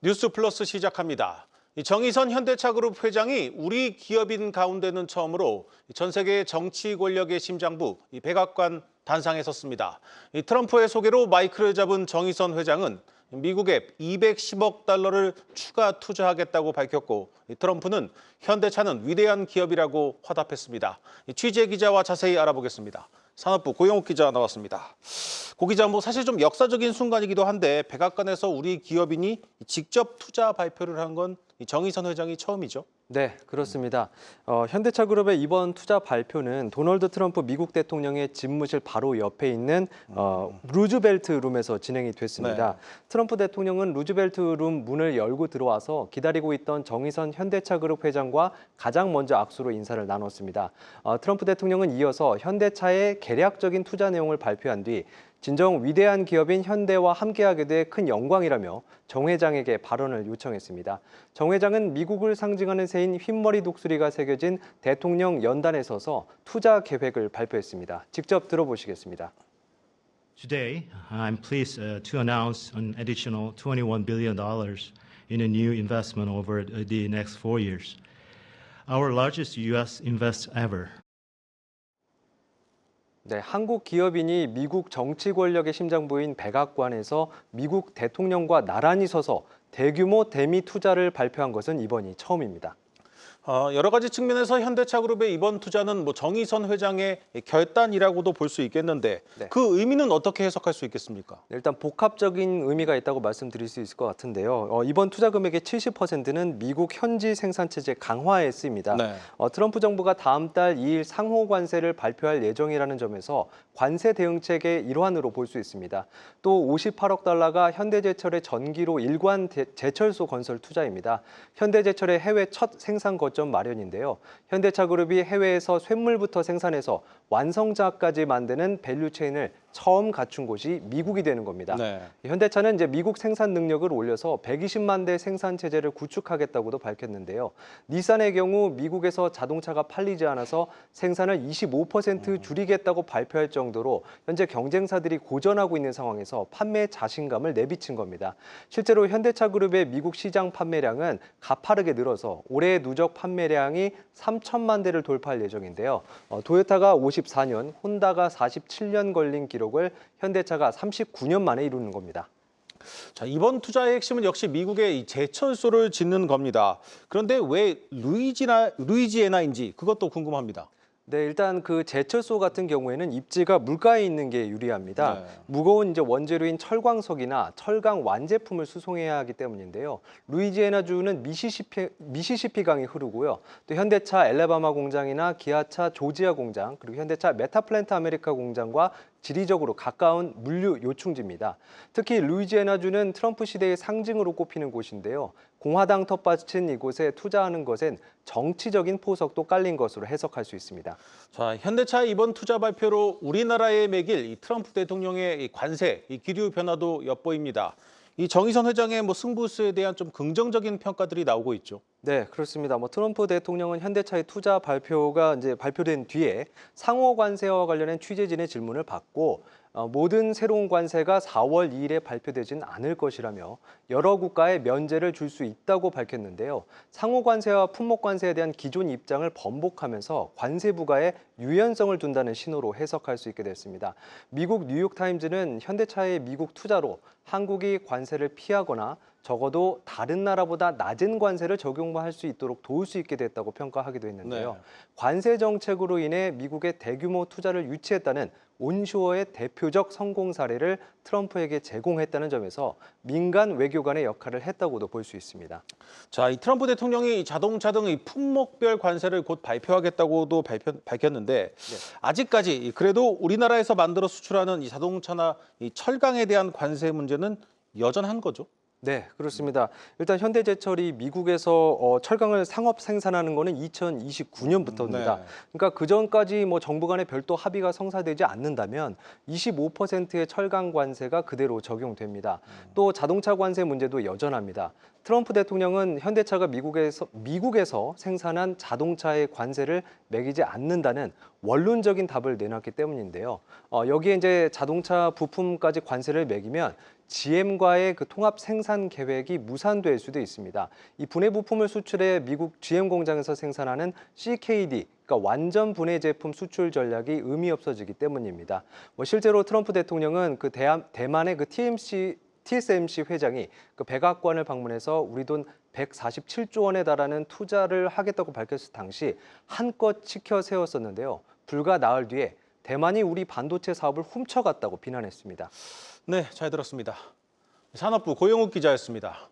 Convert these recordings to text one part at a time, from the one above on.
뉴스 플러스 시작합니다. 정의선 현대차그룹 회장이 우리 기업인 가운데는 처음으로 전 세계 정치 권력의 심장부 백악관 단상에 섰습니다. 트럼프의 소개로 마이크를 잡은 정의선 회장은 미국 앱 210억 달러를 추가 투자하겠다고 밝혔고 트럼프는 현대차는 위대한 기업이라고 화답했습니다. 취재 기자와 자세히 알아보겠습니다. 산업부 고영욱 기자 나왔습니다. 고 기자, 사실 좀 역사적인 순간이기도 한데 백악관에서 우리 기업인이 직접 투자 발표를 한 건 정의선 회장이 처음이죠? 네, 그렇습니다. 현대차그룹의 이번 투자 발표는 도널드 트럼프 미국 대통령의 집무실 바로 옆에 있는 루즈벨트 룸에서 진행이 됐습니다. 네. 트럼프 대통령은 루즈벨트 룸 문을 열고 들어와서 기다리고 있던 정의선 현대차그룹 회장과 가장 먼저 악수로 인사를 나눴습니다. 트럼프 대통령은 이어서 현대차의 계략적인 투자 내용을 발표한 뒤 진정 위대한 기업인 현대와 함께하게 돼 큰 영광이라며 정 회장에게 발언을 요청했습니다. 정 회장은 미국을 상징하는 새인 흰머리 독수리가 새겨진 대통령 연단에 서서 투자 계획을 발표했습니다. 직접 들어보시겠습니다. Today, I'm pleased to announce an additional $21 billion in a new investment over the next 4 years, our largest U.S. invest ever. 네, 한국 기업인이 미국 정치 권력의 심장부인 백악관에서 미국 대통령과 나란히 서서 대규모 대미 투자를 발표한 것은 이번이 처음입니다. 여러 가지 측면에서 현대차그룹의 이번 투자는 정의선 회장의 결단이라고도 볼 수 있겠는데 네. 그 의미는 어떻게 해석할 수 있겠습니까? 일단 복합적인 의미가 있다고 말씀드릴 수 있을 것 같은데요. 이번 투자 금액의 70%는 미국 현지 생산체제 강화에 쓰입니다. 네. 트럼프 정부가 다음 달 2일 상호 관세를 발표할 예정이라는 점에서 관세 대응책의 일환으로 볼 수 있습니다. 또 58억 달러가 현대제철의 전기로 일관 제철소 건설 투자입니다. 현대제철의 해외 첫 생산 거점 마련인데요. 현대차그룹이 해외에서 쇳물부터 생산해서 완성자까지 만드는 밸류체인을 처음 갖춘 곳이 미국이 되는 겁니다. 네. 현대차는 이제 미국 생산 능력을 올려서 120만 대 생산 체제를 구축하겠다고도 밝혔는데요. 닛산의 경우 미국에서 자동차가 팔리지 않아서 생산을 25% 줄이겠다고 발표할 정도로 현재 경쟁사들이 고전하고 있는 상황에서 판매 자신감을 내비친 겁니다. 실제로 현대차그룹의 미국 시장 판매량은 가파르게 늘어서 올해 누적 판매량이 3천만 대를 돌파할 예정인데요. 도요타가 54년, 혼다가 47년 걸린 기록을 현대차가 39년 만에 이루는 겁니다. 자, 이번 투자의 핵심은 역시 미국의 이 제철소를 짓는 겁니다. 그런데 왜 루이지애나인지 그것도 궁금합니다. 네, 일단 그 제철소 같은 경우에는 입지가 물가에 있는 게 유리합니다. 네. 무거운 이제 원재료인 철광석이나 철강 완제품을 수송해야 하기 때문인데요. 루이지애나주는 미시시피 강이 흐르고요. 또 현대차 엘레바마 공장이나 기아차 조지아 공장, 그리고 현대차 메타플랜트 아메리카 공장과 지리적으로 가까운 물류 요충지입니다. 특히 루이지애나주는 트럼프 시대의 상징으로 꼽히는 곳인데요. 공화당 텃밭인 이곳에 투자하는 것엔 정치적인 포석도 깔린 것으로 해석할 수 있습니다. 자, 현대차의 이번 투자 발표로 우리나라에 매길 이 트럼프 대통령의 이 관세, 이 기류 변화도 엿보입니다. 이 정의선 회장의 승부수에 대한 좀 긍정적인 평가들이 나오고 있죠. 네, 그렇습니다. 트럼프 대통령은 현대차의 투자 발표가 이제 발표된 뒤에 상호 관세와 관련된 취재진의 질문을 받고 모든 새로운 관세가 4월 2일에 발표되진 않을 것이라며 여러 국가에 면제를 줄 수 있다고 밝혔는데요. 상호 관세와 품목 관세에 대한 기존 입장을 번복하면서 관세 부과에 유연성을 둔다는 신호로 해석할 수 있게 됐습니다. 미국 뉴욕타임즈는 현대차의 미국 투자로 한국이 관세를 피하거나 적어도 다른 나라보다 낮은 관세를 적용할 수 있도록 도울 수 있게 됐다고 평가하기도 했는데요. 네. 관세 정책으로 인해 미국의 대규모 투자를 유치했다는 온쇼어의 대표적 성공 사례를 트럼프에게 제공했다는 점에서 민간 외교관의 역할을 했다고도 볼 수 있습니다. 자, 이 트럼프 대통령이 자동차 등 이 품목별 관세를 곧 발표하겠다고도 밝혔는데 아직까지 그래도 우리나라에서 만들어 수출하는 이 자동차나 이 철강에 대한 관세 문제는 여전한 거죠. 네, 그렇습니다. 일단 현대제철이 미국에서 철강을 상업 생산하는 거는 2029년부터입니다. 네. 그러니까 그 전까지 정부 간의 별도 합의가 성사되지 않는다면 25%의 철강 관세가 그대로 적용됩니다. 또 자동차 관세 문제도 여전합니다. 트럼프 대통령은 현대차가 미국에서 생산한 자동차의 관세를 매기지 않는다는 원론적인 답을 내놨기 때문인데요. 여기에 이제 자동차 부품까지 관세를 매기면 GM과의 그 통합 생산 계획이 무산될 수도 있습니다. 이 분해 부품을 수출해 미국 GM 공장에서 생산하는 CKD, 그러니까 완전 분해 제품 수출 전략이 의미 없어지기 때문입니다. 실제로 트럼프 대통령은 그 대만의 그 TSMC 회장이 그 백악관을 방문해서 우리 돈 147조 원에 달하는 투자를 하겠다고 밝혔을 당시 한껏 치켜 세웠었는데요. 불과 나흘 뒤에 대만이 우리 반도체 사업을 훔쳐갔다고 비난했습니다. 네, 잘 들었습니다. 산업부 고영욱 기자였습니다.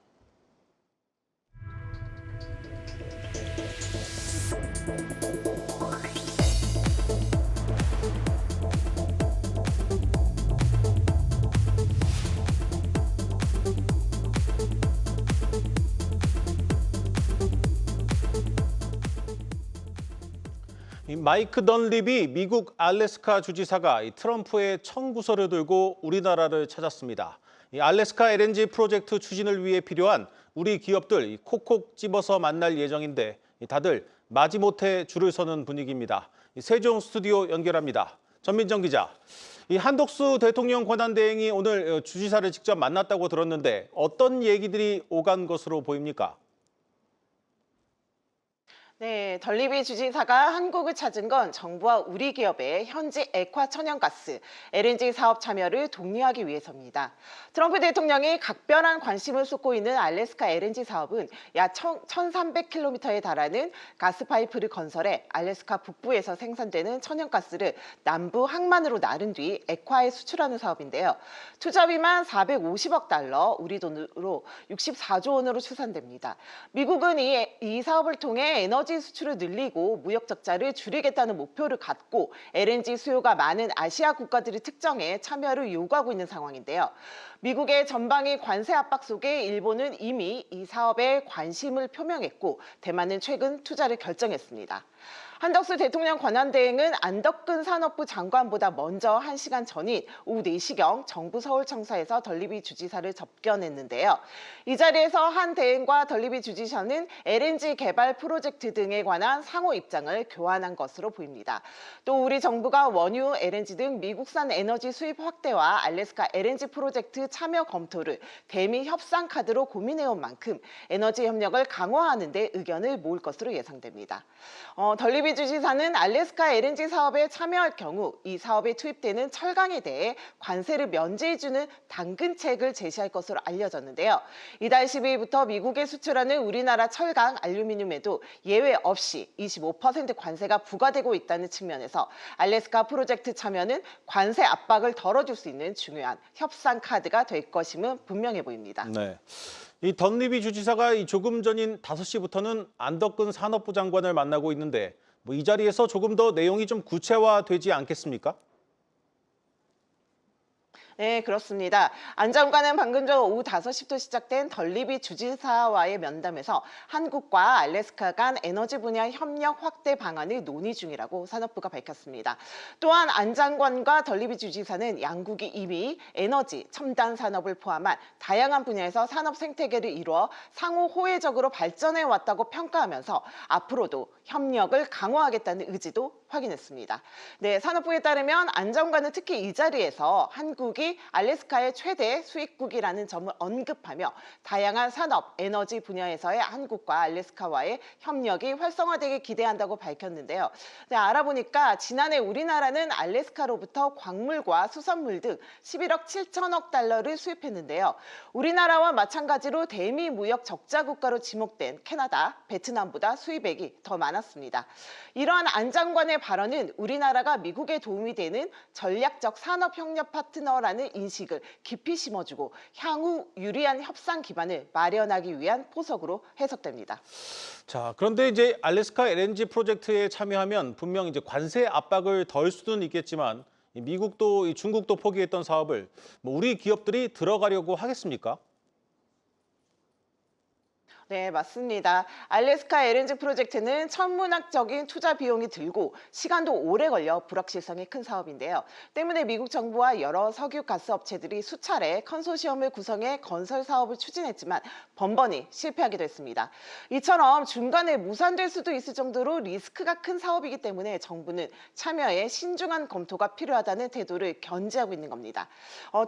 이 마이크 던립이 미국 알래스카 주지사가 이 트럼프의 청구서를 들고 우리나라를 찾았습니다. 이 알래스카 LNG 프로젝트 추진을 위해 필요한 우리 기업들 이 콕콕 집어서 만날 예정인데 다들 마지못해 줄을 서는 분위기입니다. 이 세종 스튜디오 연결합니다. 전민정 기자. 이 한덕수 대통령 권한대행이 오늘 주지사를 직접 만났다고 들었는데 어떤 얘기들이 오간 것으로 보입니까? 네, 덜리비 주지사가 한국을 찾은 건 정부와 우리 기업의 현지 액화 천연가스, LNG 사업 참여를 독려하기 위해서입니다. 트럼프 대통령이 각별한 관심을 쏟고 있는 알래스카 LNG 사업은 약 1,300km에 달하는 가스파이프를 건설해 알래스카 북부에서 생산되는 천연가스를 남부 항만으로 나른 뒤 액화에 수출하는 사업인데요. 투자비만 450억 달러, 우리 돈으로 64조 원으로 추산됩니다. 미국은 이 사업을 통해 에너지 수출을 늘리고 무역 적자를 줄이겠다는 목표를 갖고 LNG 수요가 많은 아시아 국가들을 특정해 참여를 요구하고 있는 상황인데요. 미국의 전방위 관세 압박 속에 일본은 이미 이 사업에 관심을 표명했고 대만은 최근 투자를 결정했습니다. 한덕수 대통령 권한대행은 안덕근 산업부 장관보다 먼저 1시간 전인 오후 4시경 정부 서울청사에서 덜리비 주지사를 접견했는데요. 이 자리에서 한 대행과 덜리비 주지사는 LNG 개발 프로젝트 등에 관한 상호 입장을 교환한 것으로 보입니다. 또 우리 정부가 원유, LNG 등 미국산 에너지 수입 확대와 알래스카 LNG 프로젝트 참여 검토를 대미 협상 카드로 고민해온 만큼 에너지 협력을 강화하는 데 의견을 모을 것으로 예상됩니다. 덜리비 주지사는 알래스카 LNG 사업에 참여할 경우 이 사업에 투입되는 철강에 대해 관세를 면제해주는 당근책을 제시할 것으로 알려졌는데요. 이달 12일부터 미국에 수출하는 우리나라 철강, 알루미늄에도 예외 없이 25% 관세가 부과되고 있다는 측면에서 알래스카 프로젝트 참여는 관세 압박을 덜어줄 수 있는 중요한 협상 카드가 될 것임은 분명해 보입니다. 네. 이 던리비 주지사가 조금 전인 5시부터는 안덕근 산업부 장관을 만나고 있는데 이 자리에서 조금 더 내용이 좀 구체화되지 않겠습니까? 네, 그렇습니다. 안 장관은 방금 전 오후 5시부터 시작된 덜리비 주지사와의 면담에서 한국과 알래스카 간 에너지 분야 협력 확대 방안을 논의 중이라고 산업부가 밝혔습니다. 또한 안 장관과 덜리비 주지사는 양국이 이미 에너지, 첨단 산업을 포함한 다양한 분야에서 산업 생태계를 이루어 상호 호혜적으로 발전해 왔다고 평가하면서 앞으로도 협력을 강화하겠다는 의지도 확인했습니다. 네, 산업부에 따르면 안 장관은 특히 이 자리에서 한국이 알래스카의 최대 수입국이라는 점을 언급하며 다양한 산업, 에너지 분야에서의 한국과 알래스카와의 협력이 활성화되길 기대한다고 밝혔는데요. 네, 알아보니까 지난해 우리나라는 알래스카로부터 광물과 수산물 등 11억 7천억 달러를 수입했는데요. 우리나라와 마찬가지로 대미 무역 적자 국가로 지목된 캐나다, 베트남보다 수입액이 더 많았습니다. 이러한 안 장관의 발언은 우리나라가 미국에 도움이 되는 전략적 산업협력 파트너라는 인식을 깊이 심어주고 향후 유리한 협상 기반을 마련하기 위한 포석으로 해석됩니다. 자, 그런데 알래스카 LNG 프로젝트에 참여하면 분명 관세 압박을 덜 수는 있겠지만 미국도 중국도 포기했던 사업을 우리 기업들이 들어가려고 하겠습니까? 네, 맞습니다. 알래스카 LNG 프로젝트는 천문학적인 투자 비용이 들고 시간도 오래 걸려 불확실성이 큰 사업인데요. 때문에 미국 정부와 여러 석유 가스 업체들이 수차례 컨소시엄을 구성해 건설 사업을 추진했지만 번번이 실패하게 됐습니다. 이처럼 중간에 무산될 수도 있을 정도로 리스크가 큰 사업이기 때문에 정부는 참여에 신중한 검토가 필요하다는 태도를 견지하고 있는 겁니다.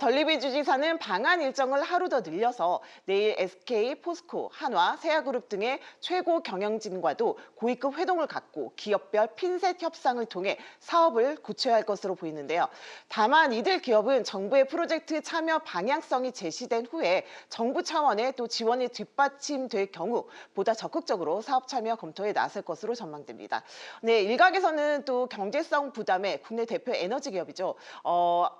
덜리비 주지사는 방한 일정을 하루 더 늘려서 내일 SK, 포스코, 한화, 세아그룹 등의 최고 경영진과도 고위급 회동을 갖고 기업별 핀셋 협상을 통해 사업을 구체화할 것으로 보이는데요. 다만 이들 기업은 정부의 프로젝트 참여 방향성이 제시된 후에 정부 차원의 또 지원이 뒷받침될 경우 보다 적극적으로 사업 참여 검토에 나설 것으로 전망됩니다. 네, 일각에서는 또 경제성 부담에 국내 대표 에너지 기업이죠.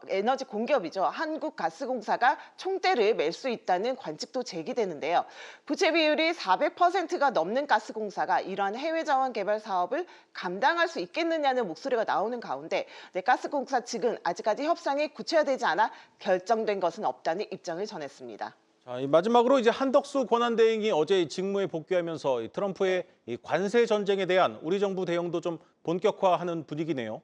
에너지 공기업이죠. 한국가스공사가 총대를 맬 수 있다는 관측도 제기되는데요. 부채 비율이 400%가 넘는 가스공사가 이러한 해외 자원 개발 사업을 감당할 수 있겠느냐는 목소리가 나오는 가운데 가스공사 측은 아직까지 협상이 구체화되지 않아 결정된 것은 없다는 입장을 전했습니다. 자, 마지막으로 이제 한덕수 권한대행이 어제 직무에 복귀하면서 이 트럼프의 이 관세 전쟁에 대한 우리 정부 대응도 좀 본격화하는 분위기네요.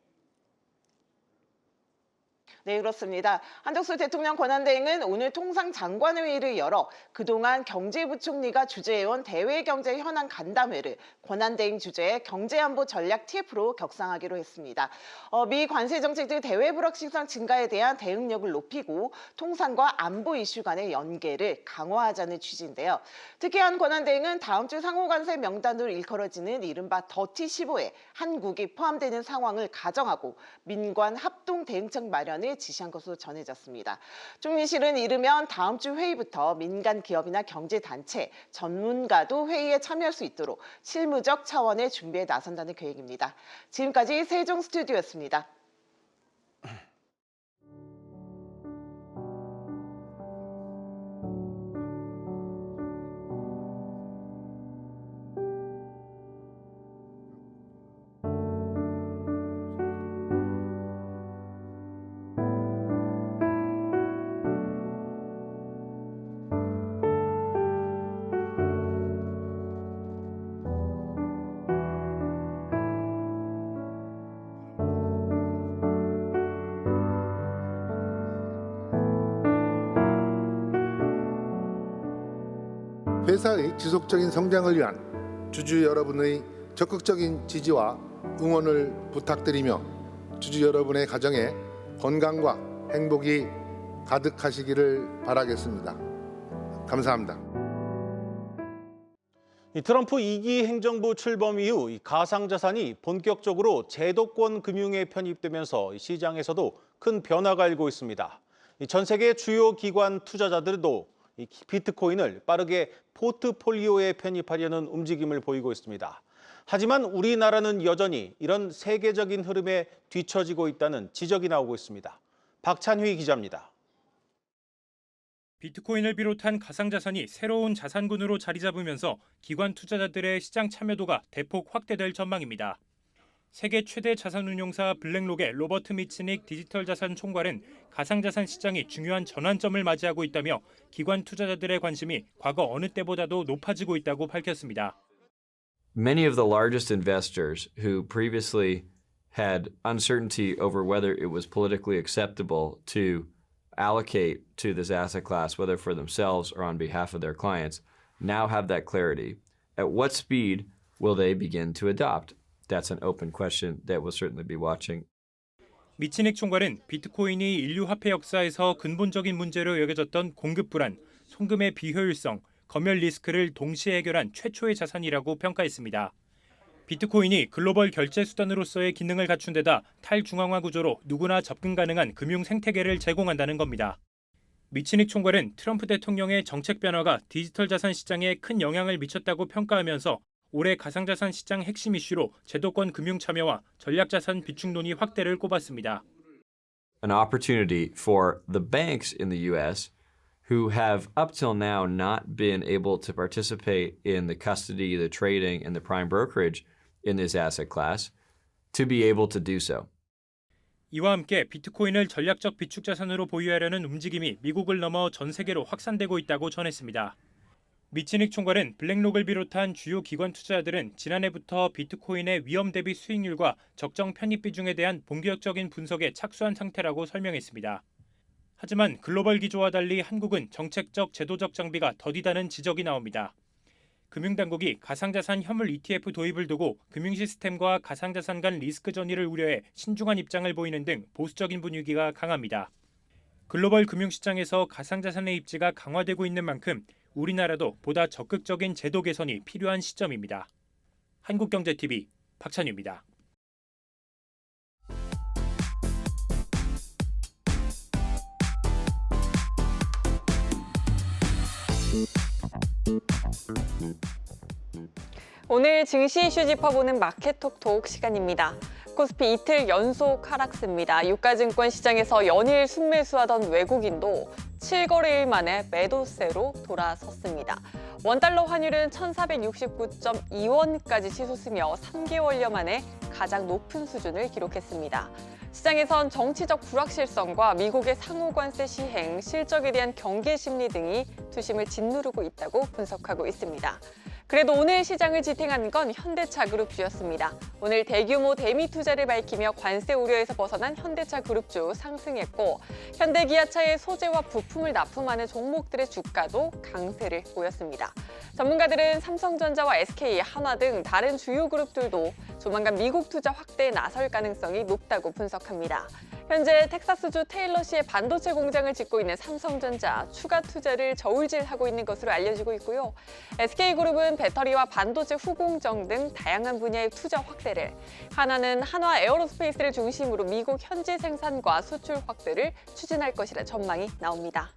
네, 그렇습니다. 한덕수 대통령 권한대행은 오늘 통상장관회의를 열어 그동안 경제부총리가 주재해온 대외경제 현안 간담회를 권한대행 주재의 경제안보 전략 TF로 격상하기로 했습니다. 미 관세 정책들 대외 불확실성 증가에 대한 대응력을 높이고 통상과 안보 이슈 간의 연계를 강화하자는 취지인데요. 특히 한 권한대행은 다음 주 상호관세 명단으로 일컬어지는 이른바 더티 15에 한국이 포함되는 상황을 가정하고 민관 합동 대응책 마련을 지시한 것으로 전해졌습니다. 총리실은 이르면 다음 주 회의부터 민간 기업이나 경제단체, 전문가도 회의에 참여할 수 있도록 실무적 차원의 준비에 나선다는 계획입니다. 지금까지 세종 스튜디오였습니다. 회사의 지속적인 성장을 위한 주주 여러분의 적극적인 지지와 응원을 부탁드리며 주주 여러분의 가정에 건강과 행복이 가득하시기를 바라겠습니다. 감사합니다. 이 트럼프 2기 행정부 출범 이후 이 가상자산이 본격적으로 제도권 금융에 편입되면서 시장에서도 큰 변화가 일고 있습니다. 전 세계 주요 기관 투자자들도 이 비트코인을 빠르게 포트폴리오에 편입하려는 움직임을 보이고 있습니다. 하지만 우리나라는 여전히 이런 세계적인 흐름에 뒤처지고 있다는 지적이 나오고 있습니다. 박찬휘 기자입니다. 비트코인을 비롯한 가상자산이 새로운 자산군으로 자리 잡으면서 기관 투자자들의 시장 참여도가 대폭 확대될 전망입니다. 세계 최대 자산운용사 블랙록의 로버트 미치닉 디지털 자산 총괄은 가상자산 시장이 중요한 전환점을 맞이하고 있다며 기관 투자자들의 관심이 과거 어느 때보다도 높아지고 있다고 밝혔습니다. Many of the largest investors who previously had uncertainty over whether it was politically acceptable to allocate to this asset class, whether for themselves or on behalf of their clients, now have that clarity. At what speed will they begin to adopt? That's an open question that we'll certainly be watching. 미치닉 총괄은 비트코인이 인류 화폐 역사에서 근본적인 문제로 여겨졌던 공급 불안, 송금의 비효율성, 검열 리스크를 동시에 해결한 최초의 자산이라고 평가했습니다. 비트코인이 글로벌 결제 수단으로서의 기능을 갖춘 데다 탈중앙화 구조로 누구나 접근 가능한 금융 생태계를 제공한다는 겁니다. 미치닉 총괄은 트럼프 대통령의 정책 변화가 디지털 자산 시장에 큰 영향을 미쳤다고 평가하면서 올해 가상자산 시장 핵심 이슈로 제도권 금융 참여와 전략자산 비축 논의 확대를 꼽았습니다. An opportunity for the banks in the U.S. who have up till now not been able to participate in the custody, the trading, and the prime brokerage in this asset class to be able to do so. 이와 함께 비트코인을 전략적 비축 자산으로 보유하려는 움직임이 미국을 넘어 전 세계로 확산되고 있다고 전했습니다. 미치닉 총괄은 블랙록을 비롯한 주요 기관 투자자들은 지난해부터 비트코인의 위험 대비 수익률과 적정 편입 비중에 대한 본격적인 분석에 착수한 상태라고 설명했습니다. 하지만 글로벌 기조와 달리 한국은 정책적, 제도적 장비가 더디다는 지적이 나옵니다. 금융당국이 가상자산 현물 ETF 도입을 두고 금융시스템과 가상자산 간 리스크 전이를 우려해 신중한 입장을 보이는 등 보수적인 분위기가 강합니다. 글로벌 금융시장에서 가상자산의 입지가 강화되고 있는 만큼 우리나라도 보다 적극적인 제도 개선이 필요한 시점입니다. 한국경제TV 박찬유입니다. 오늘 증시 이슈 짚어보는 마켓톡톡 시간입니다. 코스피 이틀 연속 하락세입니다. 유가증권 시장에서 연일 순매수하던 외국인도 7거래일 만에 매도세로 돌아섰습니다. 원달러 환율은 1,469.2원까지 치솟으며 3개월여 만에 가장 높은 수준을 기록했습니다. 시장에선 정치적 불확실성과 미국의 상호관세 시행, 실적에 대한 경계 심리 등이 투심을 짓누르고 있다고 분석하고 있습니다. 그래도 오늘 시장을 지탱한 건 현대차그룹주였습니다. 오늘 대규모 대미 투자를 밝히며 관세 우려에서 벗어난 현대차그룹주 상승했고 현대기아차의 소재와 부품을 납품하는 종목들의 주가도 강세를 보였습니다. 전문가들은 삼성전자와 SK, 한화 등 다른 주요 그룹들도 조만간 미국 투자 확대에 나설 가능성이 높다고 분석합니다. 현재 텍사스주 테일러시의 반도체 공장을 짓고 있는 삼성전자, 추가 투자를 저울질하고 있는 것으로 알려지고 있고요. SK그룹은 배터리와 반도체 후공정 등 다양한 분야의 투자 확대를, 하나는 한화 에어로스페이스를 중심으로 미국 현지 생산과 수출 확대를 추진할 것이라 전망이 나옵니다.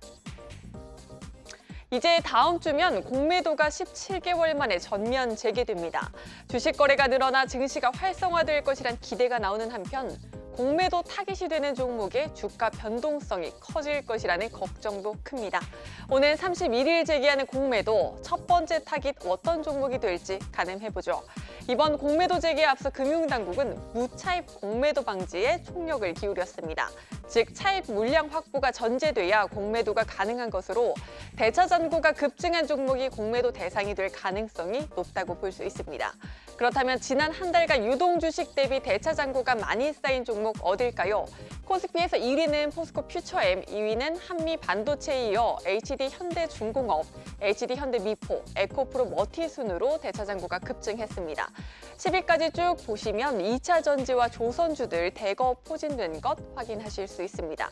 이제 다음 주면 공매도가 17개월 만에 전면 재개됩니다. 주식 거래가 늘어나 증시가 활성화될 것이란 기대가 나오는 한편 공매도 타깃이 되는 종목의 주가 변동성이 커질 것이라는 걱정도 큽니다. 오늘 31일 재개하는 공매도 첫 번째 타깃 어떤 종목이 될지 가늠해보죠. 이번 공매도 재개에 앞서 금융당국은 무차입 공매도 방지에 총력을 기울였습니다. 즉 차입 물량 확보가 전제돼야 공매도가 가능한 것으로 대차 잔고가 급증한 종목이 공매도 대상이 될 가능성이 높다고 볼 수 있습니다. 그렇다면 지난 한 달간 유동 주식 대비 대차 잔고가 많이 쌓인 종목 어딜까요? 코스피에서 1위는 포스코 퓨처엠, 2위는 한미 반도체에 이어 HD 현대중공업, HD 현대미포, 에코프로 머티 순으로 대차 잔고가 급증했습니다. 10위까지 쭉 보시면 2차 전지와 조선주들 대거 포진된 것 확인하실 수 있습니다.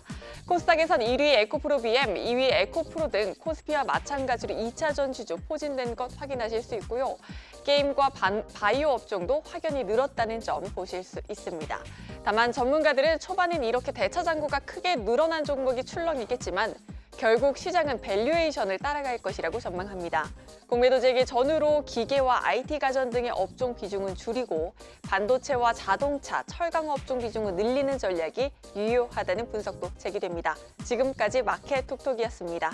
코스닥에선 1위 에코프로 BM, 2위 에코프로 등 코스피와 마찬가지로 2차 전지주 포진된 것 확인하실 수 있고요. 게임과 바이오 업종도 확연히 늘었다는 점 보실 수 있습니다. 다만 전문가들은 초반엔 이렇게 대차 잔고가 크게 늘어난 종목이 출렁이겠지만 결국 시장은 밸류에이션을 따라갈 것이라고 전망합니다. 공매도 재개 전후로 기계와 IT 가전 등의 업종 비중은 줄이고 반도체와 자동차, 철강 업종 비중을 늘리는 전략이 유효하다는 분석도 제기됩니다. 지금까지 마켓톡톡이었습니다.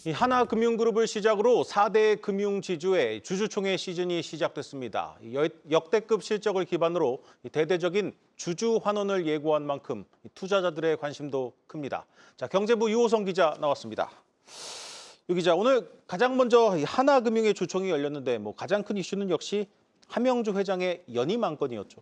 이 하나금융그룹을 시작으로 4대 금융지주의 주주총회 시즌이 시작됐습니다. 역대급 실적을 기반으로 대대적인 주주 환원을 예고한 만큼 투자자들의 관심도 큽니다. 자, 경제부 유호성 기자 나왔습니다. 유 기자, 오늘 가장 먼저 하나금융의 주총이 열렸는데 가장 큰 이슈는 역시 함영주 회장의 연임 안건이었죠.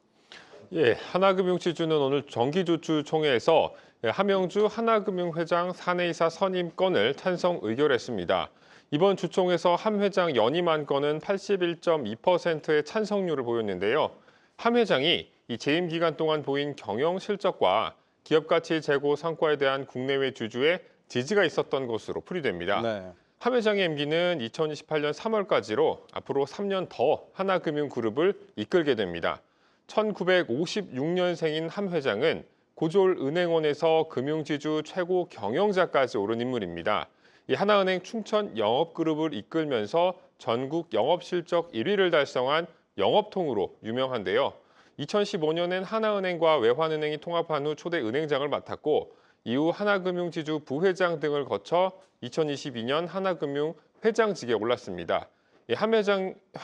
예, 하나금융지주는 오늘 정기주주총회에서 함영주 하나금융회장 사내이사 선임건을 찬성 의결했습니다. 이번 주총에서 함 회장 연임 안건은 81.2%의 찬성률을 보였는데요. 함 회장이 이 재임 기간 동안 보인 경영 실적과 기업 가치 제고 성과에 대한 국내외 주주의 지지가 있었던 것으로 풀이됩니다. 네. 함 회장의 임기는 2028년 3월까지로 앞으로 3년 더 하나금융그룹을 이끌게 됩니다. 1956년생인 함 회장은 고졸은행원에서 금융지주 최고 경영자까지 오른 인물입니다. 이 하나은행 충천 영업그룹을 이끌면서 전국 영업실적 1위를 달성한 영업통으로 유명한데요. 2015년엔 하나은행과 외환은행이 통합한 후 초대 은행장을 맡았고 이후 하나금융지주 부회장 등을 거쳐 2022년 하나금융 회장직에 올랐습니다. 이 한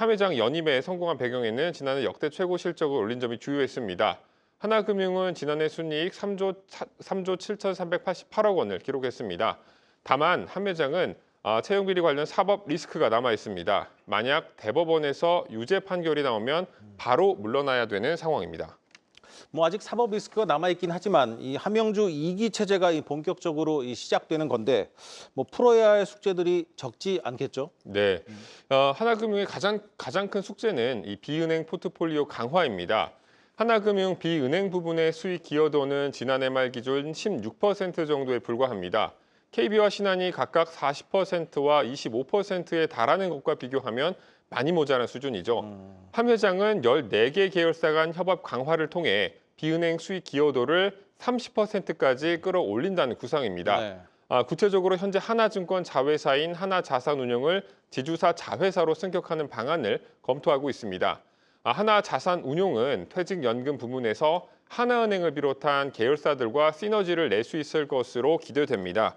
회장 연임에 성공한 배경에는 지난해 역대 최고 실적을 올린 점이 주요했습니다. 하나금융은 지난해 순이익 3조 7,388억 원을 기록했습니다. 다만 한 회장은 채용비리 관련 사법 리스크가 남아 있습니다. 만약 대법원에서 유죄 판결이 나오면 바로 물러나야 되는 상황입니다. 뭐 아직 사법 리스크가 남아 있긴 하지만 이 함영주 2기 체제가 본격적으로 시작되는 건데 뭐 풀어야 할 숙제들이 적지 않겠죠? 네, 하나금융의 가장 큰 숙제는 이 비은행 포트폴리오 강화입니다. 하나금융 비은행 부분의 수익 기여도는 지난해 말 기준 16% 정도에 불과합니다. KB와 신한이 각각 40%와 25%에 달하는 것과 비교하면 많이 모자란 수준이죠. 한 회장은 14개 계열사 간 협업 강화를 통해 비은행 수익 기여도를 30%까지 끌어올린다는 구상입니다. 네. 구체적으로 현재 하나증권 자회사인 하나자산운용을 지주사 자회사로 승격하는 방안을 검토하고 있습니다. 하나자산운용은 퇴직연금 부문에서 하나은행을 비롯한 계열사들과 시너지를 낼 수 있을 것으로 기대됩니다.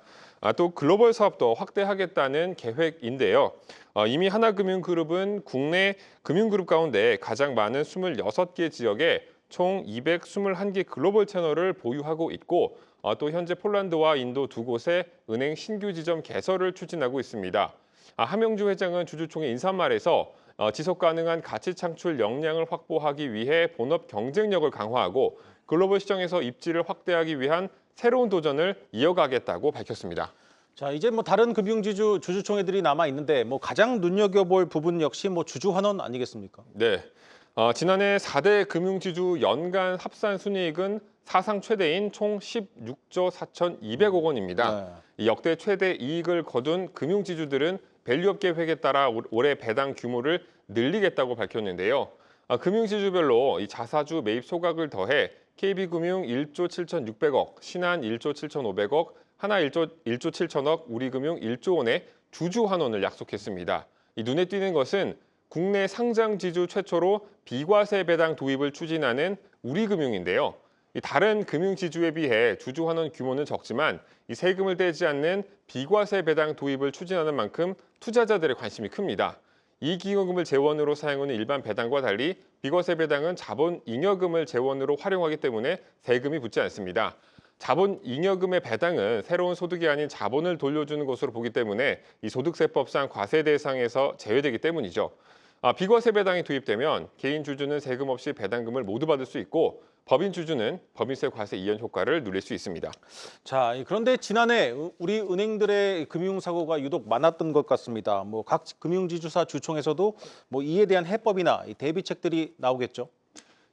또 글로벌 사업도 확대하겠다는 계획인데요. 이미 하나금융그룹은 국내 금융그룹 가운데 가장 많은 26개 지역에 총 221개 글로벌 채널을 보유하고 있고 또 현재 폴란드와 인도 두 곳에 은행 신규 지점 개설을 추진하고 있습니다. 함영주 회장은 주주총회 인사말에서 지속 가능한 가치 창출 역량을 확보하기 위해 본업 경쟁력을 강화하고 글로벌 시장에서 입지를 확대하기 위한 새로운 도전을 이어가겠다고 밝혔습니다. 자, 이제 뭐 다른 금융지주 주주총회들이 남아 있는데 뭐 가장 눈여겨볼 부분 역시 뭐 주주환원 아니겠습니까? 네, 지난해 4대 금융지주 연간 합산 순이익은 사상 최대인 총 16조 4,200억 원입니다. 네. 이 역대 최대 이익을 거둔 금융지주들은 밸류업 계획에 따라 올해 배당 규모를 늘리겠다고 밝혔는데요. 금융지주별로 이 자사주 매입 소각을 더해 KB금융 1조 7,600억, 신한 1조 7,500억, 하나 1조 7천억, 우리금융 1조 원의 주주 환원을 약속했습니다. 이 눈에 띄는 것은 국내 상장 지주 최초로 비과세 배당 도입을 추진하는 우리금융인데요. 이 다른 금융지주에 비해 주주 환원 규모는 적지만 이 세금을 떼지 않는 비과세 배당 도입을 추진하는 만큼 투자자들의 관심이 큽니다. 이익잉여금을 재원으로 사용하는 일반 배당과 달리 비과세 배당은 자본 잉여금을 재원으로 활용하기 때문에 세금이 붙지 않습니다. 자본 잉여금의 배당은 새로운 소득이 아닌 자본을 돌려주는 것으로 보기 때문에 이 소득세법상 과세 대상에서 제외되기 때문이죠. 비과세 배당이 도입되면 개인 주주는 세금 없이 배당금을 모두 받을 수 있고 법인 주주는 법인세 과세 이연 효과를 누릴 수 있습니다. 자, 그런데 지난해 우리 은행들의 금융사고가 유독 많았던 것 같습니다. 뭐 각 금융지주사 주총에서도 뭐 이에 대한 해법이나 대비책들이 나오겠죠.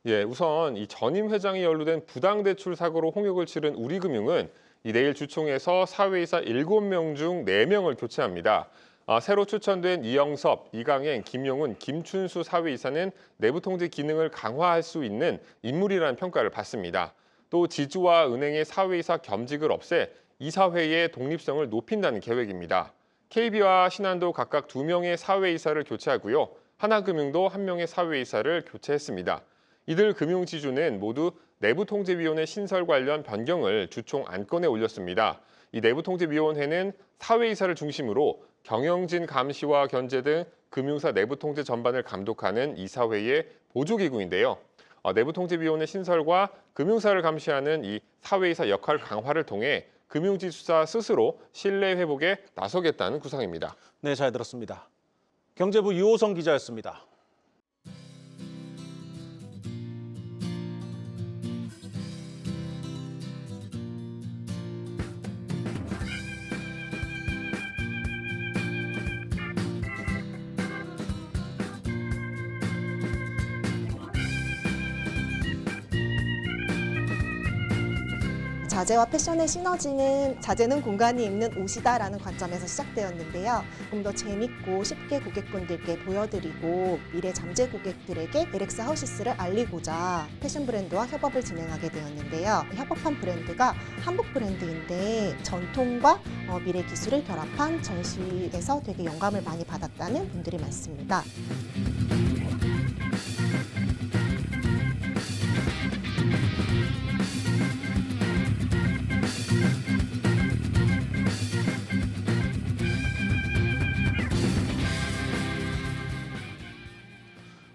예, 우선 이 전임 회장이 연루된 부당대출 사고로 홍역을 치른 우리금융은 내일 주총에서 사회이사 7명 중 4명을 교체합니다. 새로 추천된 이영섭, 이강행, 김용훈, 김춘수 사회이사는 내부 통제 기능을 강화할 수 있는 인물이라는 평가를 받습니다. 또 지주와 은행의 사회이사 겸직을 없애 이사회의 독립성을 높인다는 계획입니다. KB와 신한도 각각 2명의 사회이사를 교체하고요. 하나금융도 1명의 사회이사를 교체했습니다. 이들 금융지주는 모두 내부통제위원회 신설 관련 변경을 주총 안건에 올렸습니다. 이 내부통제위원회는 사회이사를 중심으로 경영진 감시와 견제 등 금융사 내부통제 전반을 감독하는 이사회의 보조기구인데요. 내부통제위원회 신설과 금융사를 감시하는 이 사회이사 역할 강화를 통해 금융지주사 스스로 신뢰 회복에 나서겠다는 구상입니다. 네, 잘 들었습니다. 경제부 유호성 기자였습니다. 자재와 패션의 시너지는 자재는 공간이 있는 옷이다라는 관점에서 시작되었는데요. 좀 더 재밌고 쉽게 고객분들께 보여드리고 미래 잠재 고객들에게 LX 하우시스를 알리고자 패션 브랜드와 협업을 진행하게 되었는데요. 협업한 브랜드가 한복 브랜드인데 전통과 미래 기술을 결합한 전시에서 되게 영감을 많이 받았다는 분들이 많습니다.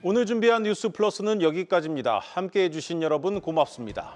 오늘 준비한 뉴스 플러스는 여기까지입니다. 함께해 주신 여러분 고맙습니다.